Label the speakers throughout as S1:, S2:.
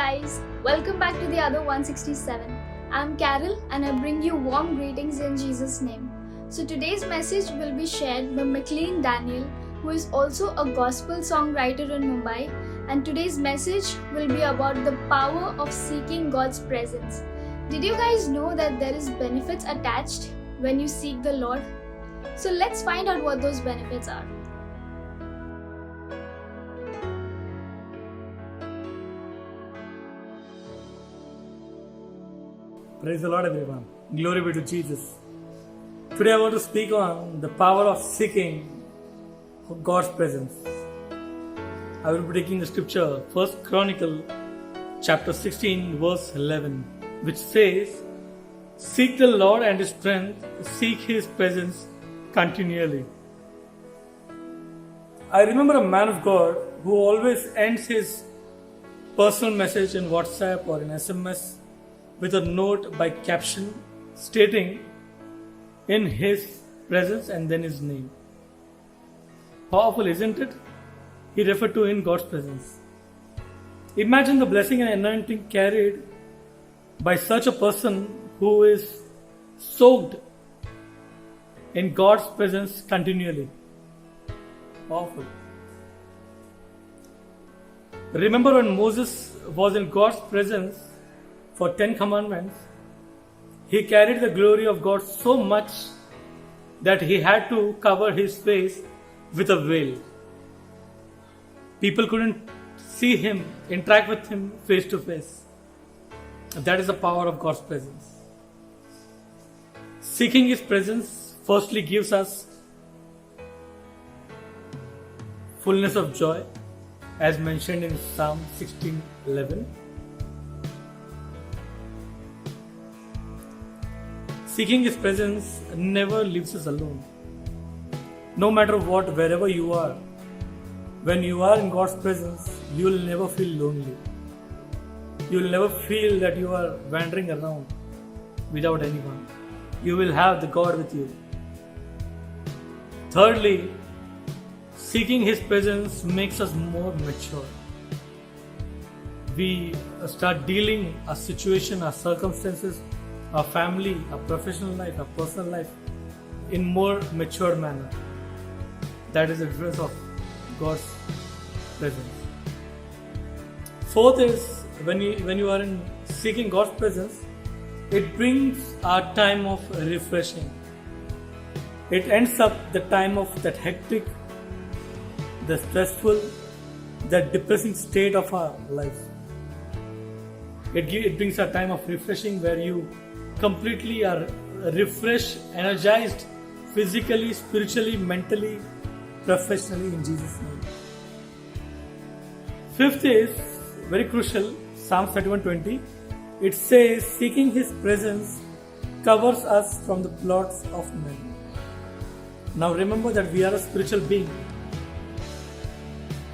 S1: guys, welcome back to the other 167. I'm Carol and I bring you warm greetings in Jesus' name. So today's message will be shared by McLean Daniel, who is also a gospel songwriter in Mumbai, and today's message will be about the power of seeking God's presence. Did you guys know that there is benefits attached when you seek the Lord? So let's find out what those benefits are.
S2: Praise the Lord, everyone. Glory be to Jesus. Today I want to speak on the power of seeking God's presence. I will be taking the scripture, 1 Chronicle chapter 16, verse 11, which says, "Seek the Lord and His strength, seek His presence continually." I remember a man of God who always ends his personal message in WhatsApp or in SMS with a note by caption stating "in His presence" and then his name. Powerful, isn't it? He referred to in God's presence. Imagine the blessing and anointing carried by such a person who is soaked in God's presence continually. Powerful. Remember when Moses was in God's presence for 10 commandments, he carried the glory of God so much that he had to cover his face with a veil. People couldn't see him, interact with him face to face. That is the power of God's presence. Seeking His presence firstly gives us fullness of joy, as mentioned in Psalm 16:11. Seeking His presence never leaves us alone. No matter what, wherever you are, when you are in God's presence, you will never feel lonely. You will never feel that you are wandering around without anyone. You will have the God with you. Thirdly, seeking His presence makes us more mature. We start dealing our situation, our circumstances, our family, our professional life, our personal life in more mature manner. That is the difference of God's presence. Fourth is, when you are in seeking God's presence, it brings our time of refreshing. It ends up the time of that hectic, the stressful, that depressing state of our life. It brings a time of refreshing where you completely are refreshed, energized, physically, spiritually, mentally, professionally, in Jesus' name. Fifth is very crucial, Psalm 31:20. It says, "Seeking His presence covers us from the plots of men." Now remember that we are a spiritual being.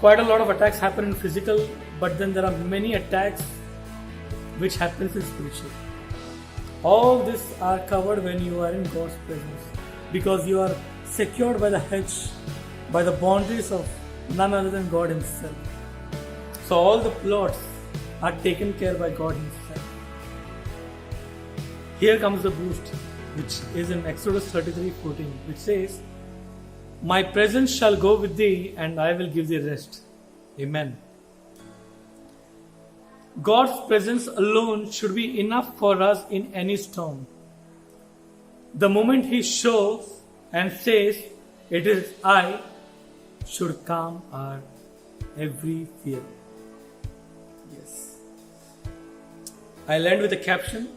S2: Quite a lot of attacks happen in physical, but then there are many attacks which happens in spiritual. All this are covered when you are in God's presence, because you are secured by the hedge, by the boundaries of none other than God Himself. So all the plots are taken care by God Himself. Here comes the boost, which is in Exodus 33:14, which says, "My presence shall go with thee, and I will give thee rest." Amen. God's presence alone should be enough for us in any storm. The moment He shows and says, "It is I," should calm our every fear. Yes. I'll end with a caption.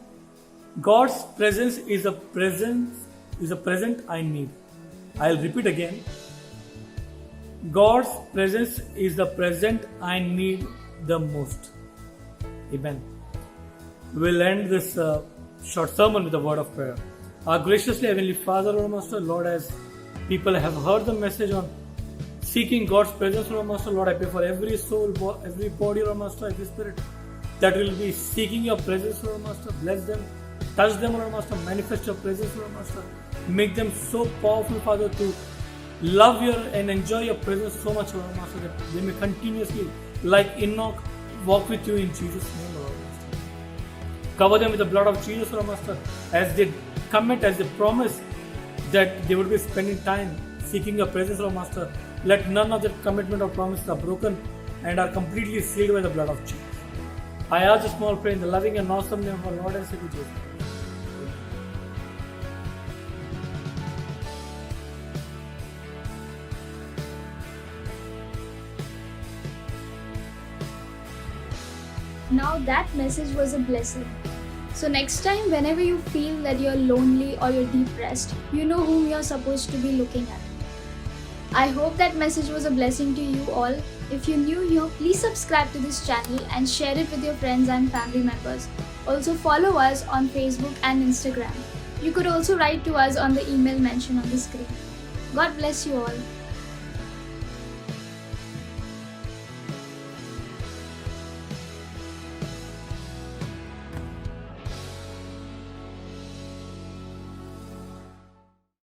S2: God's presence is a present I need. I'll repeat again. God's presence is the present I need the most. Amen. We'll end this short sermon with a word of prayer. Our graciously Heavenly Father, Lord Master, Lord, as people have heard the message on seeking God's presence, Lord Master, Lord, I pray for every soul, every body, Lord Master, every spirit that will be seeking Your presence, Lord Master. Bless them, touch them, Lord Master, manifest Your presence, Lord Master. Make them so powerful, Father, to love Your and enjoy Your presence so much, Lord Master, that they may continuously, like Enoch, walk with you in Jesus' name, Lord. Cover them with the blood of Jesus, Lord Master, as they commit, as they promise that they would be spending time seeking your presence, Lord Master. Let none of their commitment or promises are broken and are completely sealed by the blood of Jesus. I ask this small prayer in the loving and awesome name of our Lord and Savior Jesus.
S1: Now that message was a blessing. So next time, whenever you feel that you're lonely or you're depressed, you know whom you're supposed to be looking at. I hope that message was a blessing to you all. If you're new here, please subscribe to this channel and share it with your friends and family members. Also follow us on Facebook and Instagram. You could also write to us on the email mentioned on the screen. God bless you all.